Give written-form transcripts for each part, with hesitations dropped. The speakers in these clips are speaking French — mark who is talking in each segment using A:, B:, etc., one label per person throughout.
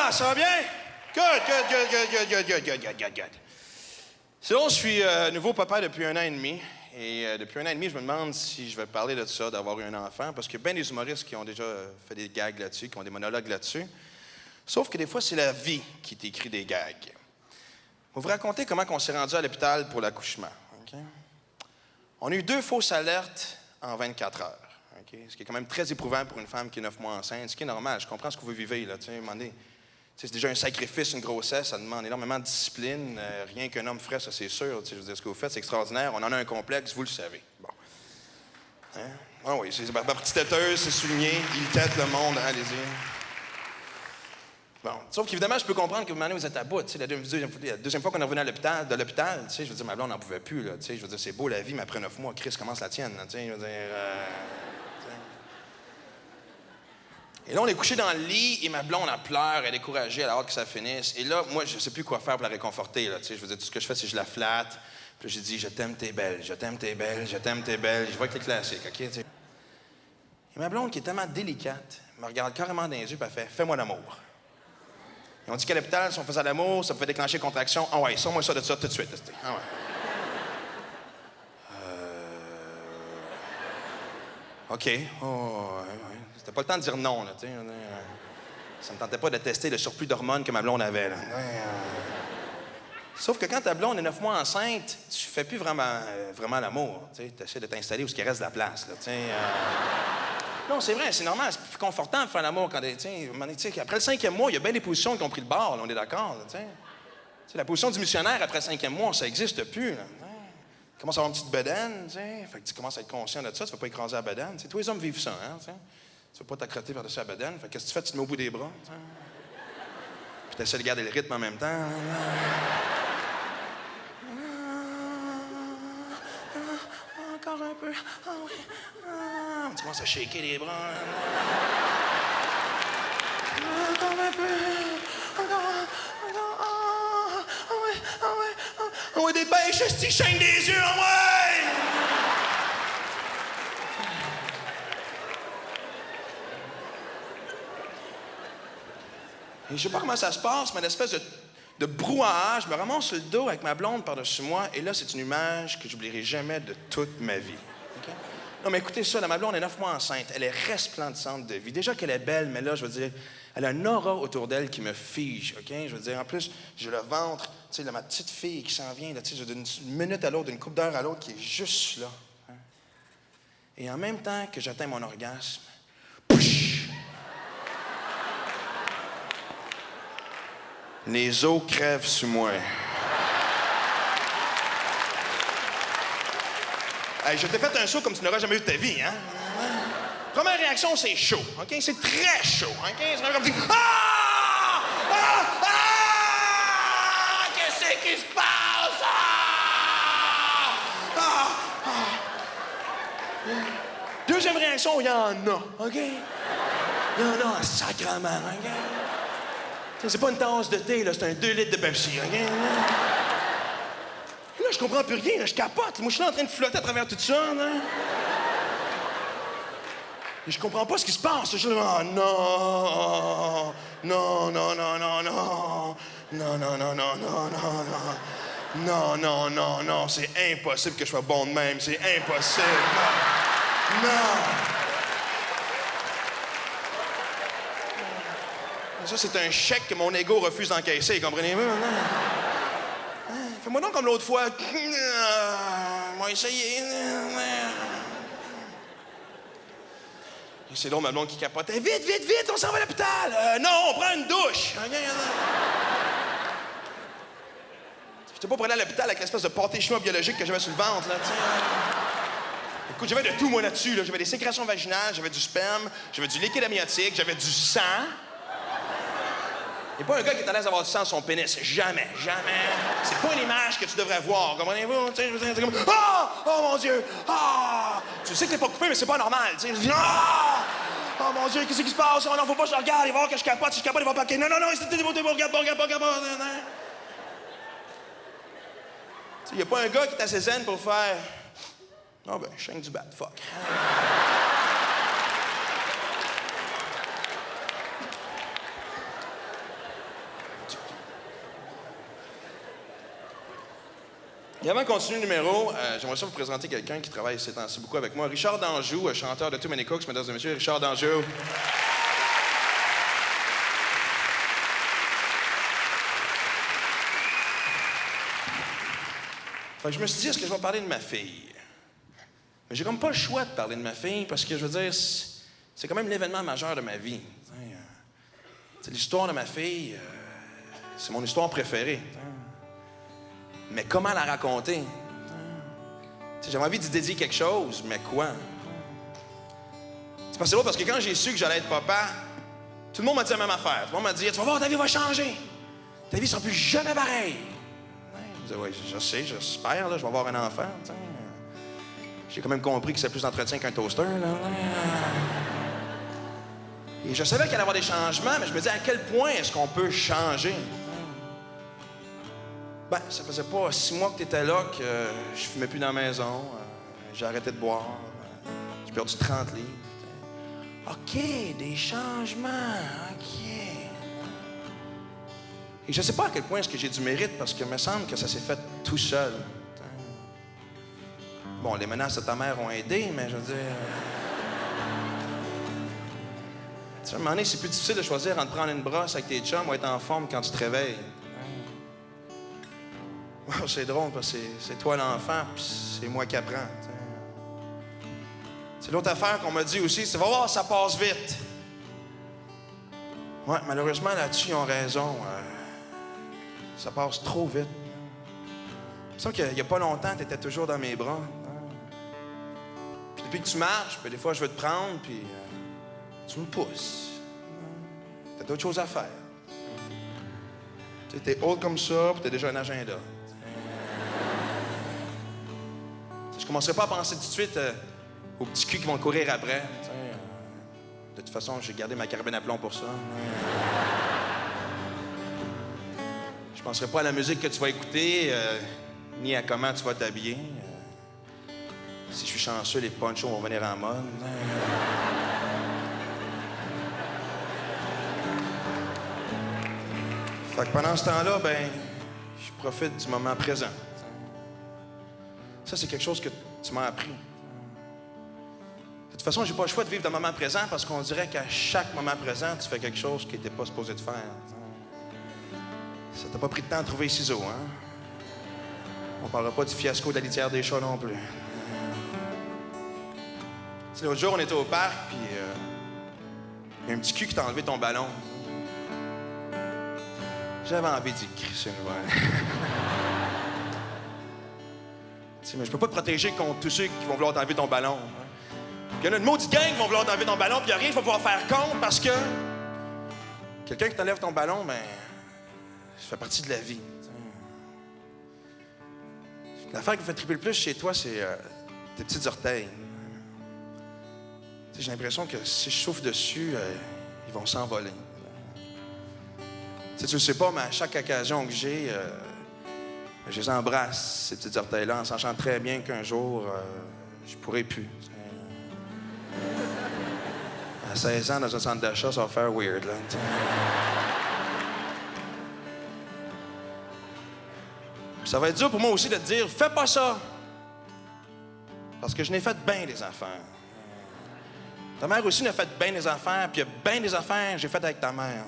A: Ah, ça va bien? Good. Sinon, je suis nouveau papa depuis 1 an et demi. Et depuis 1 an et demi, je me demande si je vais parler de ça, d'avoir eu un enfant, parce qu'il y a bien des humoristes qui ont déjà fait des gags là-dessus, qui ont des monologues là-dessus. Sauf que des fois, c'est la vie qui t'écrit des gags. Je vais vous raconter comment on s'est rendu à l'hôpital pour l'accouchement. Okay? On a eu 2 fausses alertes en 24 heures. Okay? Ce qui est quand même très éprouvant pour une femme qui est 9 mois enceinte, ce qui est normal. Je comprends ce que vous vivez, là. C'est déjà un sacrifice, une grossesse, ça demande énormément de discipline. Rien qu'un homme ferait, ça, c'est sûr. Je veux dire, ce que vous faites, c'est extraordinaire. On en a un complexe, vous le savez. Bon. Hein? Ah oui, c'est ma petite têteuse, c'est souligné. Il tête le monde, hein, allez-y. Bon. Sauf qu'évidemment, je peux comprendre que vous êtes à bout. La deuxième fois qu'on est revenu de l'hôpital, je veux dire, ma blonde n'en pouvait plus. Là, je veux dire, c'est beau la vie, mais après 9 mois, Chris, commence la tienne. Là, je veux dire, Et là, on est couché dans le lit et ma blonde, elle pleure, elle est découragée, elle a hâte que ça finisse. Et là, moi, je ne sais plus quoi faire pour la réconforter. Là, je veux dire, tout ce que je fais, c'est que je la flatte. Puis j'ai dit, je t'aime, t'es belle, je t'aime, t'es belle, je t'aime, t'es belle. Je vois avec les classiques, OK? T'sais. Et ma blonde, qui est tellement délicate, me regarde carrément dans les yeux et elle fait, fais-moi l'amour. Et on dit qu'à l'hôpital, si on faisait l'amour, ça pouvait déclencher une contraction. Ah ouais, sors-moi ça de ça tout de suite. Ah ouais. OK. Oh, ouais. C'était pas le temps de dire non, là, tu sais. Ça me tentait pas de tester le surplus d'hormones que ma blonde avait, là. Sauf que quand ta blonde est 9 mois enceinte, tu fais plus vraiment l'amour, tu sais. Tu essaies de t'installer où il reste de la place, là, tu sais. Non, c'est vrai, c'est normal, c'est plus confortable de faire l'amour quand, tu sais, après le 5e mois, il y a bien des positions qui ont pris le bord, là, on est d'accord, tu sais. La position du missionnaire après le 5e mois, ça n'existe plus, là. Tu commences à avoir une petite bedaine, tu sais. Fait que tu commences à être conscient de ça, tu ne vas pas écraser la bedaine. Tous les hommes vivent ça, hein, tu sais. Tu ne vas pas t'accrotter par-dessus la bedaine. Fait que qu'est-ce que tu fais? Tu te mets au bout des bras, tu sais. Puis tu essaies de garder le rythme en même temps. Encore un peu. Ah oui. Tu commences à shaker les bras. Encore un peu. Encore. Ah ouais, des bêches, esti, chaîne des yeux, ah ouais! Et je sais pas comment ça se passe, mais une espèce de brouhaha, je me ramasse sur le dos avec ma blonde par-dessus moi, et là, c'est une image que j'oublierai jamais de toute ma vie. Okay? Non, mais écoutez ça, là, ma blonde est 9 mois enceinte, elle est resplendissante de vie. Déjà qu'elle est belle, mais là, je veux dire, elle a un aura autour d'elle qui me fige, OK? Je veux dire, en plus, j'ai le ventre, tu sais, ma petite fille qui s'en vient, tu sais, d'une minute à l'autre, d'une couple d'heure à l'autre, qui est juste là. Hein? Et en même temps que j'atteins mon orgasme, pouch! Les os crèvent sous moi. Hey, je t'ai fait un saut comme tu n'auras jamais eu de ta vie, hein? Première réaction, c'est chaud, OK? C'est très chaud, OK? C'est comme si... Ah! Ah! Ah! Qu'est-ce qui se passe? Ah! Ah! Ah! Deuxième réaction, il y en a, OK? Il y en a sacrément, OK? C'est pas une tasse de thé, là, c'est un 2 litres de Pepsi, OK? Là, je comprends plus rien, là, je capote. Moi, je suis là en train de flotter à travers tout ça, là. Et je comprends pas ce qui se passe. Je suis là, oh, non! Non, non, non, non, non! Non, non, non, non, non, non, non! Non, non, non, non, c'est impossible que je sois bon de même, c'est impossible! Non! Ça, c'est un chèque que mon ego refuse d'encaisser, comprenez-vous? Fais-moi donc comme l'autre fois. On va essayer. C'est donc ma blonde qui capotait. Vite, vite, vite, on s'en va à l'hôpital. Non, on prend une douche. J'étais pas pour aller à l'hôpital avec l'espèce de pâté chinois biologique que j'avais sur le ventre, là, tu sais. Écoute, j'avais de tout, moi, là-dessus. Là. J'avais des sécrétions vaginales, j'avais du sperme, j'avais du liquide amniotique, j'avais du sang. Il n'y a pas un gars qui est à l'aise d'avoir du sang sur son pénis. Jamais, jamais. C'est pas une image que tu devrais voir. Comprenez-vous? Tu sais, je veux dire, c'est comme... Ah! Oh, mon Dieu! Ah! Tu sais que t'es pas coupé, mais c'est pas normal. Tu sais, je dis... Ah! Oh, mon Dieu, qu'est-ce qui se passe? Oh, non, faut pas que je regarde. Il va voir que je capote. Si je capote, il va paquer. Non, non, non, c'est regarde pas. Il n'y a pas un gars qui est assez zen pour faire... Non, ben, je chaîne du bat. Fuck. Et avant de continuer le numéro, j'aimerais ça vous présenter quelqu'un qui travaille ces temps-ci beaucoup avec moi. Richard Danjou, chanteur de Too Many Cooks, mesdames et messieurs. Richard Danjou. Fait que je me suis dit, est-ce que je vais parler de ma fille? Mais j'ai comme pas le choix de parler de ma fille parce que, je veux dire, c'est quand même l'événement majeur de ma vie. C'est l'histoire de ma fille, c'est mon histoire préférée. Mais comment la raconter? J'avais envie de dédier quelque chose, mais quoi? C'est drôle parce que quand j'ai su que j'allais être papa, tout le monde m'a dit la même affaire. Tout le monde m'a dit, tu vas voir, ta vie va changer. Ta vie sera plus jamais pareille. Je disais, oui, je sais, j'espère, là, je vais avoir un enfant. T'sais. J'ai quand même compris que c'est plus d'entretien qu'un toaster. Là. Et je savais qu'il allait y avoir des changements, mais je me disais à quel point est-ce qu'on peut changer? Ben, ça faisait pas 6 mois que tu étais là que je fumais plus dans la maison. J'ai arrêté de boire. J'ai perdu 30 livres. OK, des changements. OK. Et je sais pas à quel point est-ce que j'ai du mérite parce que me semble que ça s'est fait tout seul. Bon, les menaces de ta mère ont aidé, mais je veux dire... Tu sais, à un moment donné, c'est plus difficile de choisir entre prendre une brosse avec tes chums ou être en forme quand tu te réveilles. Wow, c'est drôle parce que c'est toi l'enfant, puis c'est moi qui apprends. C'est l'autre affaire qu'on m'a dit aussi, c'est « Va voir, ça passe vite. » Ouais, malheureusement, là-dessus, ils ont raison. Ça passe trop vite. Il me semble qu'il n'y a pas longtemps, tu étais toujours dans mes bras. Puis depuis que tu marches, puis des fois, je veux te prendre, puis tu me pousses. Tu as d'autres choses à faire. Tu es haute comme ça, puis tu as déjà un agenda. Je ne commencerai pas à penser tout de suite aux petits culs qui vont courir après. De toute façon, j'ai gardé ma carabine à plomb pour ça. Je ne penserai pas à la musique que tu vas écouter, ni à comment tu vas t'habiller. Si je suis chanceux, les ponchos vont venir en mode. Fait que pendant ce temps-là, ben, je profite du moment présent. Ça, c'est quelque chose que tu m'as appris. De toute façon, j'ai pas le choix de vivre le moment présent parce qu'on dirait qu'à chaque moment présent, tu fais quelque chose qui n'était pas supposé de faire. Ça t'a pas pris de temps à trouver les ciseaux, hein? On parlera pas du fiasco de la litière des chats non plus. L'autre jour, on était au parc, puis il y a un petit cul qui t'a enlevé ton ballon. J'avais envie d'y crisser une nouvelle. Mais je peux pas te protéger contre tous ceux qui vont vouloir t'enlever ton ballon. Il y en a une maudite gang qui vont vouloir t'enlever ton ballon, puis il n'y a rien qu'il va pouvoir faire contre parce que quelqu'un qui t'enlève ton ballon, ben, ça fait partie de la vie. L'affaire qui me fait triper le plus chez toi, c'est tes petits orteils. J'ai l'impression que si je souffle dessus, ils vont s'envoler. Tu le sais pas, mais à chaque occasion que j'ai, je les embrasse, ces petits orteils-là, en sachant très bien qu'un jour, je pourrai plus. À 16 ans, dans un centre d'achat, ça va faire weird, là. Puis ça va être dur pour moi aussi de te dire, fais pas ça! Parce que je n'ai fait bien des affaires. Ta mère aussi n'a fait bien des affaires, puis il y a bien des affaires que j'ai faites avec ta mère.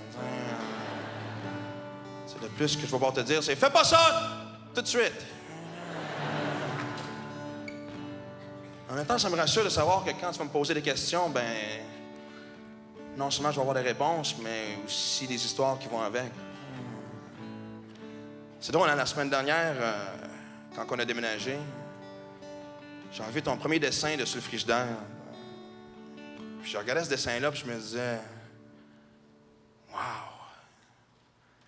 A: C'est le plus que je vais pouvoir te dire, c'est fais pas ça tout de suite. En même temps, ça me rassure de savoir que quand tu vas me poser des questions, ben non seulement je vais avoir des réponses, mais aussi des histoires qui vont avec. C'est drôle, hein, la semaine dernière, quand on a déménagé, j'ai enlevé ton premier dessin de sur le frigidaire. Puis je regardais ce dessin-là, puis je me disais, wow,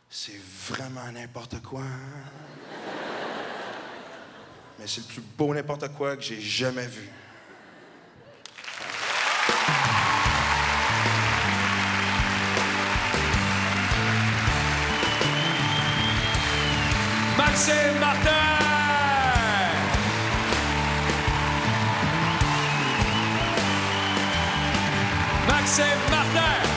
A: c'est vraiment n'importe quoi. Hein? Mais c'est le plus beau n'importe quoi que j'ai jamais vu.
B: Maxime Martin! Maxime Martin!